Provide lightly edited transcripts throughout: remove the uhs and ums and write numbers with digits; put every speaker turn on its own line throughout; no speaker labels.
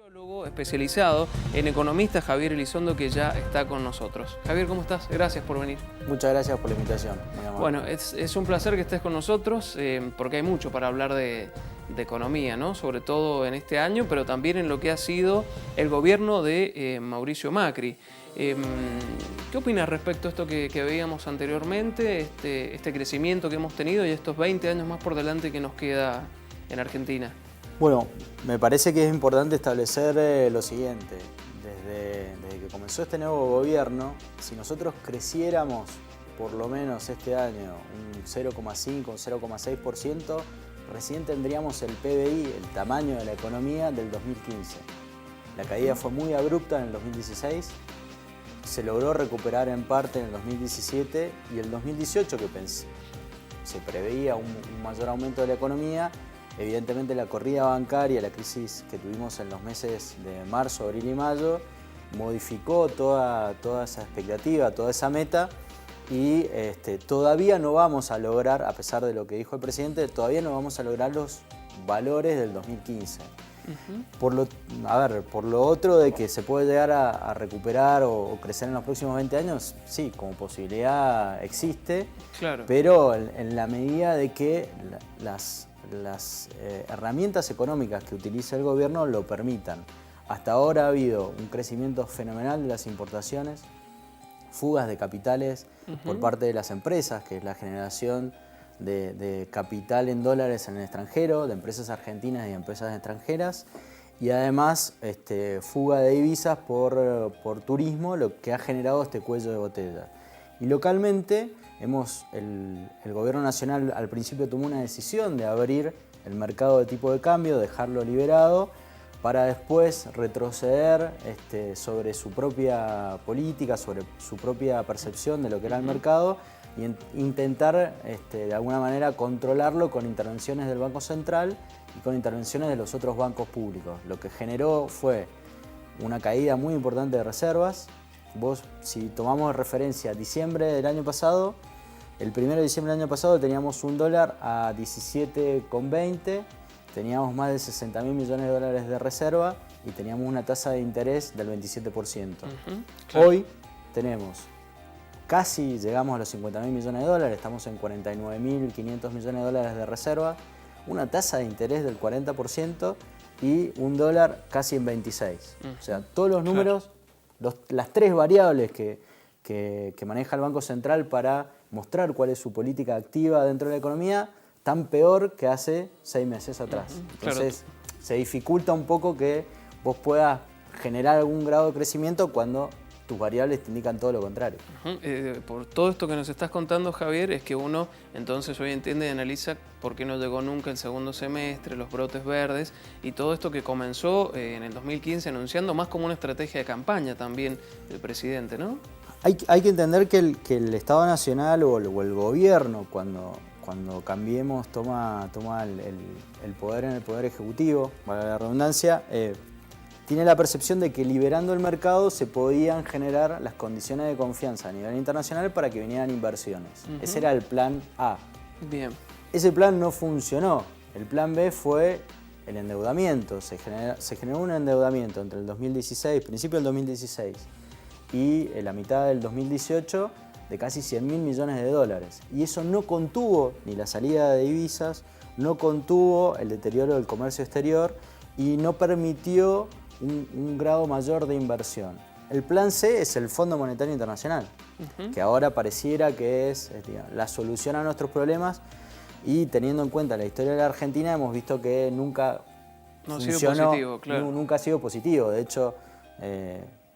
Sociólogo especializado en economista, Javier Elizondo, que ya está con nosotros. Javier, ¿cómo estás? Gracias por venir.
Muchas gracias por la invitación. Muy amable.
Bueno, es un placer que estés con nosotros porque hay mucho para hablar de economía, ¿no? Sobre todo en este año, pero también en lo que ha sido el gobierno de Mauricio Macri. ¿Qué opinas respecto a esto que veíamos anteriormente, este crecimiento que hemos tenido y estos 20 años más por delante que nos queda en Argentina?
Bueno, me parece que es importante establecer lo siguiente. Desde que comenzó este nuevo gobierno, si nosotros creciéramos por lo menos este año un 0,5 o 0,6%, recién tendríamos el PBI, el tamaño de la economía del 2015. La caída fue muy abrupta en el 2016, se logró recuperar en parte en el 2017 y el 2018 que se preveía un mayor aumento de la economía. Evidentemente la corrida bancaria, la crisis que tuvimos en los meses de marzo, abril y mayo, modificó toda esa expectativa, toda esa meta y todavía no vamos a lograr, a pesar de lo que dijo el presidente, todavía no vamos a lograr los valores del 2015. Por lo otro de que se puede llegar a recuperar o crecer en los próximos 20 años, sí, como posibilidad existe,
claro.
Pero en la medida de que las herramientas económicas que utiliza el gobierno lo permitan. Hasta ahora ha habido un crecimiento fenomenal de las importaciones, fugas de capitales por parte de las empresas, que es la generación de capital en dólares en el extranjero, de empresas argentinas y empresas extranjeras, y además fuga de divisas por turismo, lo que ha generado este cuello de botella. Y localmente el gobierno nacional al principio tomó una decisión de abrir el mercado de tipo de cambio, dejarlo liberado, para después retroceder sobre su propia política, sobre su propia percepción de lo que era el mercado e intentar de alguna manera controlarlo con intervenciones del Banco Central y con intervenciones de los otros bancos públicos. Lo que generó fue una caída muy importante de reservas. Si tomamos de referencia diciembre del año pasado, el 1 de diciembre del año pasado teníamos un dólar a 17,20, teníamos más de 60.000 millones de dólares de reserva y teníamos una tasa de interés del 27%.
Claro.
Hoy llegamos a los 50.000 millones de dólares, estamos en 49.500 millones de dólares de reserva, una tasa de interés del 40% y un dólar casi en 26. O sea, todos los números, las tres variables que maneja el Banco Central para mostrar cuál es su política activa dentro de la economía, tan peor que hace 6 meses atrás. Entonces, se dificulta un poco que vos puedas generar algún grado de crecimiento cuando tus variables te indican todo lo contrario.
Por todo esto que nos estás contando, Javier, es que uno entonces hoy entiende y analiza por qué no llegó nunca el segundo semestre, los brotes verdes y todo esto que comenzó en el 2015 anunciando más como una estrategia de campaña también el presidente, ¿no?
Hay que entender que el Estado Nacional o el gobierno, cuando Cambiemos toma el poder en el Poder Ejecutivo, valga la redundancia, tiene la percepción de que liberando el mercado se podían generar las condiciones de confianza a nivel internacional para que vinieran inversiones. Ese era el plan A.
Bien. Ese
plan no funcionó. El plan B fue el endeudamiento. Se generó un endeudamiento entre el 2016, principio del 2016, y la mitad del 2018 de casi 100.000 millones de dólares. Y eso no contuvo ni la salida de divisas, no contuvo el deterioro del comercio exterior y no permitió un grado mayor de inversión. El plan C es el Fondo Monetario Internacional, que ahora pareciera que es la solución a nuestros problemas, y teniendo en cuenta la historia de la Argentina hemos visto que nunca funcionó, nunca ha sido positivo. De hecho,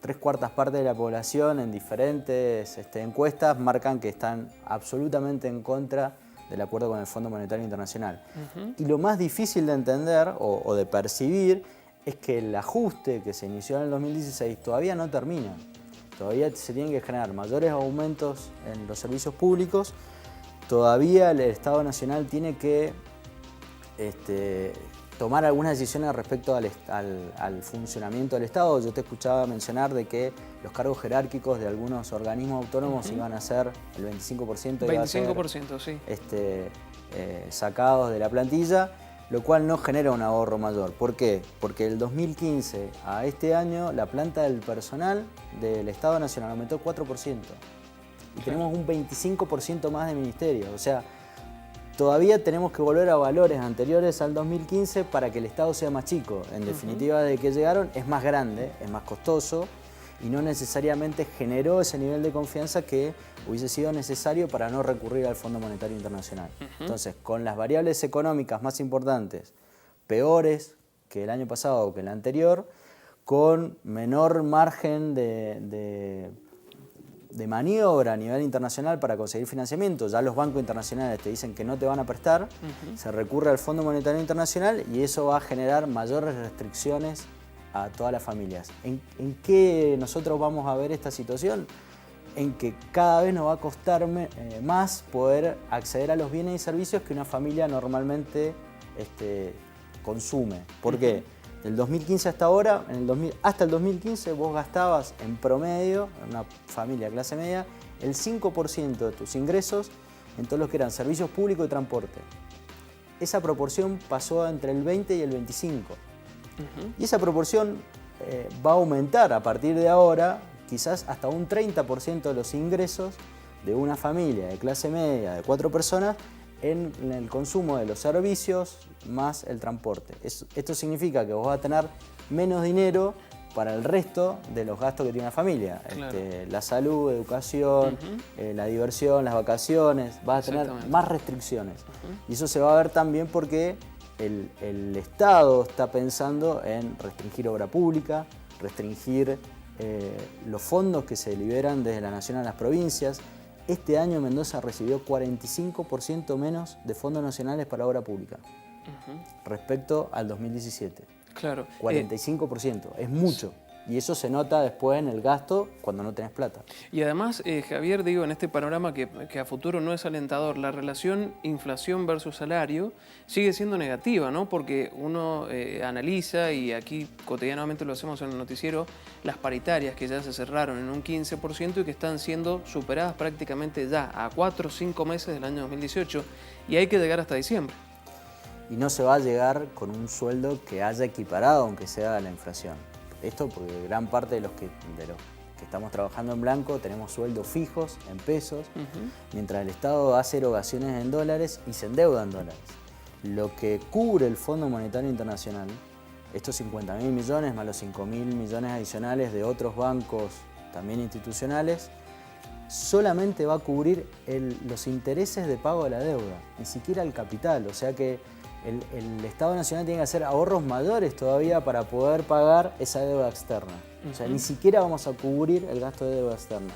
3/4 partes de la población en diferentes encuestas marcan que están absolutamente en contra del acuerdo con el Fondo Monetario Internacional. Y lo más difícil de entender o de percibir es que el ajuste que se inició en el 2016 todavía no termina. Todavía se tienen que generar mayores aumentos en los servicios públicos. Todavía el Estado Nacional tiene que tomar algunas decisiones respecto al funcionamiento del Estado. Yo te escuchaba mencionar de que los cargos jerárquicos de algunos organismos autónomos iban a ser el 25%,
25%, sí.
Sacados de la plantilla. lo cual no genera un ahorro mayor. ¿Por qué? Porque del 2015 a este año la planta del personal del Estado Nacional aumentó 4%. Y tenemos un 25% más de ministerios. O sea, todavía tenemos que volver a valores anteriores al 2015 para que el Estado sea más chico. En definitiva, desde que llegaron es más grande, es más costoso y no necesariamente generó ese nivel de confianza que hubiese sido necesario para no recurrir al Fondo Monetario Internacional. Entonces, con las variables económicas más importantes, peores que el año pasado o que el anterior, con menor margen de maniobra a nivel internacional para conseguir financiamiento, ya los bancos internacionales te dicen que no te van a prestar, se recurre al Fondo Monetario Internacional y eso va a generar mayores restricciones a todas las familias. ¿En qué nosotros vamos a ver esta situación? En que cada vez nos va a costar más poder acceder a los bienes y servicios que una familia normalmente consume. ¿Por qué? Del 2015 hasta ahora, hasta el 2015 vos gastabas en promedio, en una familia de clase media, el 5% de tus ingresos en todo lo que eran servicios públicos y transporte. Esa proporción pasó entre el 20 y el 25%. Y esa proporción va a aumentar a partir de ahora, quizás hasta un 30% de los ingresos de una familia de clase media de 4 personas en el consumo de los servicios más el transporte. Esto significa que vos vas a tener menos dinero para el resto de los gastos que tiene una familia.
Claro.
La salud, educación, la diversión, las vacaciones, vas a tener más restricciones. Y eso se va a ver también porque el Estado está pensando en restringir obra pública, restringir los fondos que se liberan desde la Nación a las provincias. Este año Mendoza recibió 45% menos de fondos nacionales para obra pública respecto al 2017.
Claro.
45%, es mucho. Y eso se nota después en el gasto cuando no tenés plata.
Y además, Javier, digo, en este panorama que a futuro no es alentador, la relación inflación versus salario sigue siendo negativa, ¿no? Porque uno analiza, y aquí cotidianamente lo hacemos en el noticiero, las paritarias que ya se cerraron en un 15% y que están siendo superadas prácticamente ya a 4 o 5 meses del año 2018 y hay que llegar hasta diciembre.
Y no se va a llegar con un sueldo que haya equiparado, aunque sea la inflación. Esto porque gran parte de los que estamos trabajando en blanco tenemos sueldos fijos en pesos, mientras el Estado hace erogaciones en dólares y se endeuda en dólares. Lo que cubre el Fondo Monetario Internacional, estos 50.000 millones más los 5.000 millones adicionales de otros bancos también institucionales, solamente va a cubrir los intereses de pago de la deuda, ni siquiera el capital. O sea que el Estado Nacional tiene que hacer ahorros mayores todavía para poder pagar esa deuda externa. O sea, ni siquiera vamos a cubrir el gasto de deuda externa.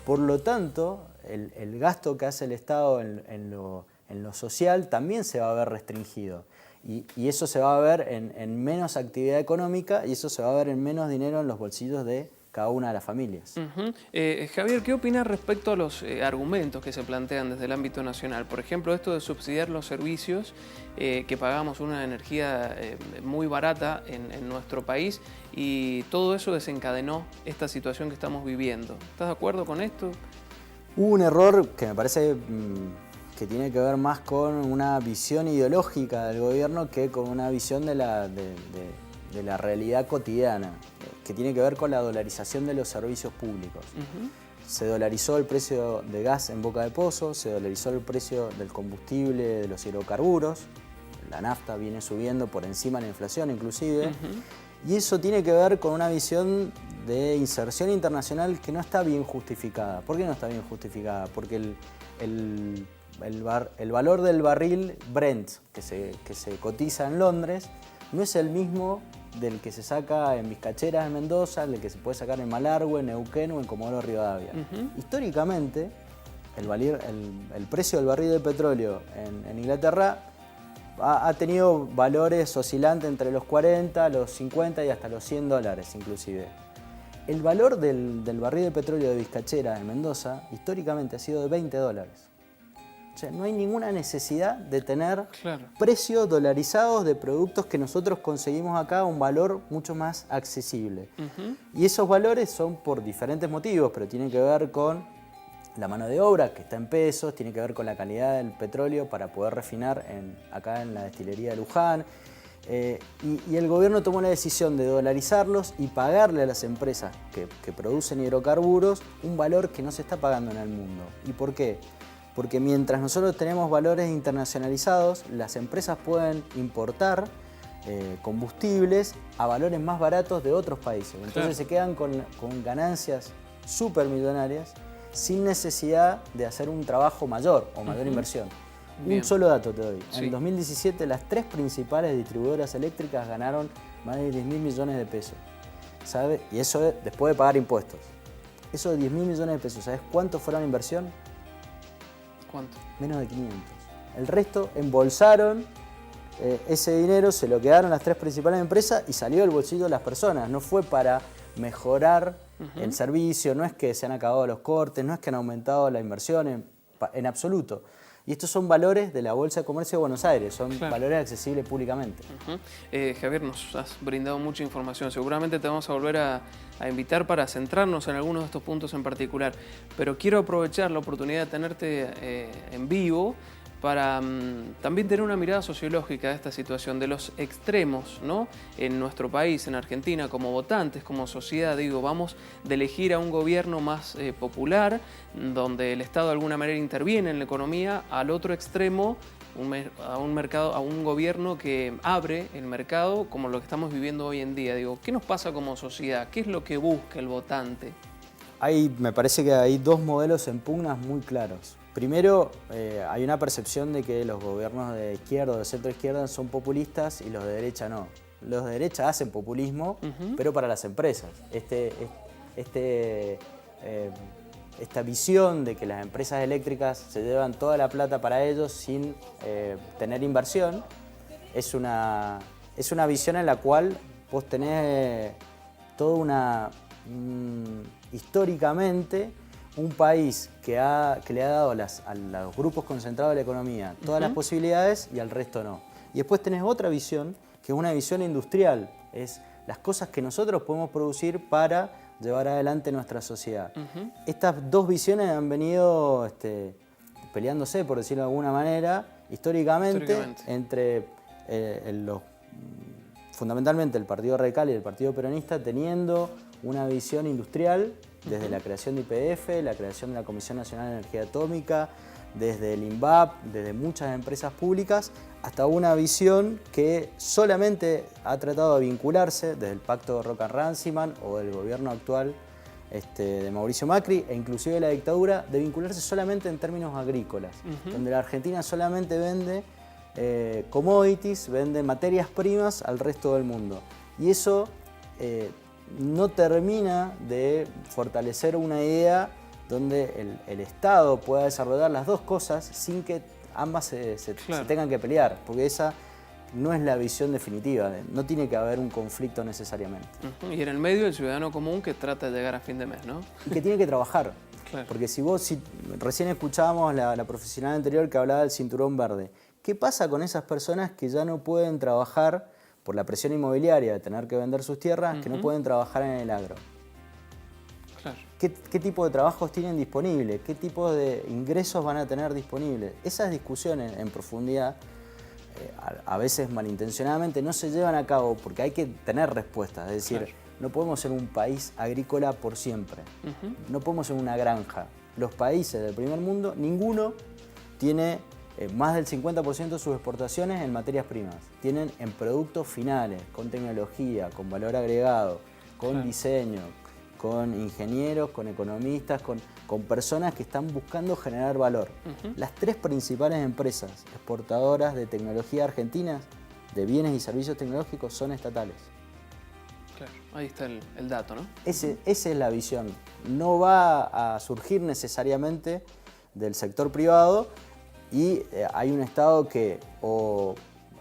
Por lo tanto, el gasto que hace el Estado en lo social también se va a ver restringido. Y eso se va a ver en menos actividad económica y eso se va a ver en menos dinero en los bolsillos de cada una de las familias.
Javier, ¿qué opinas respecto a los argumentos que se plantean desde el ámbito nacional? Por ejemplo, esto de subsidiar los servicios, que pagamos una energía muy barata en nuestro país y todo eso desencadenó esta situación que estamos viviendo. ¿Estás de acuerdo con esto?
Hubo un error que me parece que tiene que ver más con una visión ideológica del gobierno que con una visión de la realidad cotidiana, que tiene que ver con la dolarización de los servicios públicos. Se dolarizó el precio de gas en Boca de Pozo, se dolarizó el precio del combustible, de los hidrocarburos, la nafta viene subiendo por encima de la inflación inclusive, y eso tiene que ver con una visión de inserción internacional que no está bien justificada. ¿Por qué no está bien justificada? Porque el valor del barril Brent que se cotiza en Londres no es el mismo del que se saca en Vizcacheras, en Mendoza, del que se puede sacar en Malargüe, en Neuquén o en Comodoro Rivadavia. Históricamente, el precio del barril de petróleo en Inglaterra ha tenido valores oscilantes entre los 40, los 50 y hasta los $100 inclusive. El valor del barril de petróleo de Vizcacheras en Mendoza históricamente ha sido de $20. O sea, no hay ninguna necesidad de tener precios dolarizados de productos que nosotros conseguimos acá a un valor mucho más accesible. Y esos valores son por diferentes motivos, pero tienen que ver con la mano de obra, que está en pesos, tiene que ver con la calidad del petróleo para poder refinar acá en la destilería de Luján. Y el gobierno tomó la decisión de dolarizarlos y pagarle a las empresas que producen hidrocarburos un valor que no se está pagando en el mundo. ¿Y por qué? Porque mientras nosotros tenemos valores internacionalizados, las empresas pueden importar combustibles a valores más baratos de otros países. Entonces claro, se quedan con ganancias supermillonarias sin necesidad de hacer un trabajo mayor o mayor inversión. Bien. Un solo dato te doy. Sí. En 2017 las 3 principales distribuidoras eléctricas ganaron más de 10.000 millones de pesos. ¿Sabe? Y eso es después de pagar impuestos. Eso de 10.000 millones de pesos, ¿sabes cuánto fue la inversión?
¿Cuánto?
Menos de 500. El resto embolsaron ese dinero, se lo quedaron las 3 principales empresas y salió del bolsillo de las personas. No fue para mejorar el servicio, no es que se han acabado los cortes, no es que han aumentado la inversión en absoluto. Y estos son valores de la Bolsa de Comercio de Buenos Aires, son claro, valores accesibles públicamente.
Javier, nos has brindado mucha información. Seguramente te vamos a volver a invitar para centrarnos en algunos de estos puntos en particular. Pero quiero aprovechar la oportunidad de tenerte en vivo para también tener una mirada sociológica de esta situación, de los extremos, ¿no? En nuestro país, en Argentina, como votantes, como sociedad, digo, vamos de elegir a un gobierno más popular, donde el Estado de alguna manera interviene en la economía, al otro extremo, a un gobierno que abre el mercado, como lo que estamos viviendo hoy en día. Digo, ¿qué nos pasa como sociedad? ¿Qué es lo que busca el votante?
Me parece que hay 2 modelos en pugnas muy claros. Primero, hay una percepción de que los gobiernos de izquierda o de centro izquierda son populistas y los de derecha no. Los de derecha hacen populismo, pero para las empresas. Esta visión de que las empresas eléctricas se llevan toda la plata para ellos sin tener inversión es una visión en la cual vos tenés toda una... históricamente, un país que le ha dado a los grupos concentrados de la economía todas las posibilidades y al resto no. Y después tenés otra visión, que es una visión industrial, es las cosas que nosotros podemos producir para llevar adelante nuestra sociedad. Estas 2 visiones han venido peleándose, por decirlo de alguna manera, históricamente. Entre fundamentalmente el Partido Radical y el Partido Peronista, teniendo una visión industrial desde la creación de YPF, la creación de la Comisión Nacional de Energía Atómica, desde el INVAP, desde muchas empresas públicas, hasta una visión que solamente ha tratado de vincularse desde el pacto de Roca-Ranciman o del gobierno actual de Mauricio Macri, e inclusive la dictadura, de vincularse solamente en términos agrícolas, donde la Argentina solamente vende commodities, vende materias primas al resto del mundo. Y eso no termina de fortalecer una idea donde el Estado pueda desarrollar las 2 cosas sin que ambas se tengan que pelear, porque esa no es la visión definitiva, no tiene que haber un conflicto necesariamente.
Y en el medio el ciudadano común que trata de llegar a fin de mes, ¿no?
Y que tiene que trabajar, claro, porque si recién escuchábamos la profesional anterior que hablaba del cinturón verde, ¿qué pasa con esas personas que ya no pueden trabajar por la presión inmobiliaria de tener que vender sus tierras, que no pueden trabajar en el agro?
Claro.
¿Qué tipo de trabajos tienen disponibles? ¿Qué tipo de ingresos van a tener disponibles? Esas discusiones en profundidad, a veces malintencionadamente, no se llevan a cabo porque hay que tener respuestas. Es decir, claro, no podemos ser un país agrícola por siempre. No podemos ser una granja. Los países del primer mundo, ninguno tiene más del 50% de sus exportaciones en materias primas. Tienen en productos finales, con tecnología, con valor agregado, con diseño, con ingenieros, con economistas, con personas que están buscando generar valor. Las 3 principales empresas exportadoras de tecnología argentinas, de bienes y servicios tecnológicos, son estatales.
Claro, ahí está el dato, ¿no?
Esa es la visión. No va a surgir necesariamente del sector privado, y hay un Estado que o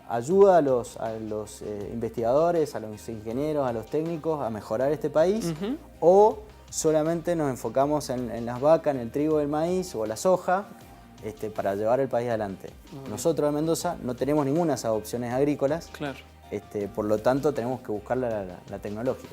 ayuda a los investigadores, a los ingenieros, a los técnicos a mejorar este país, o solamente nos enfocamos en las vacas, en el trigo, el maíz o la soja para llevar el país adelante. Nosotros en Mendoza no tenemos ninguna de esas opciones agrícolas, claro, por lo tanto tenemos que buscar la tecnológica.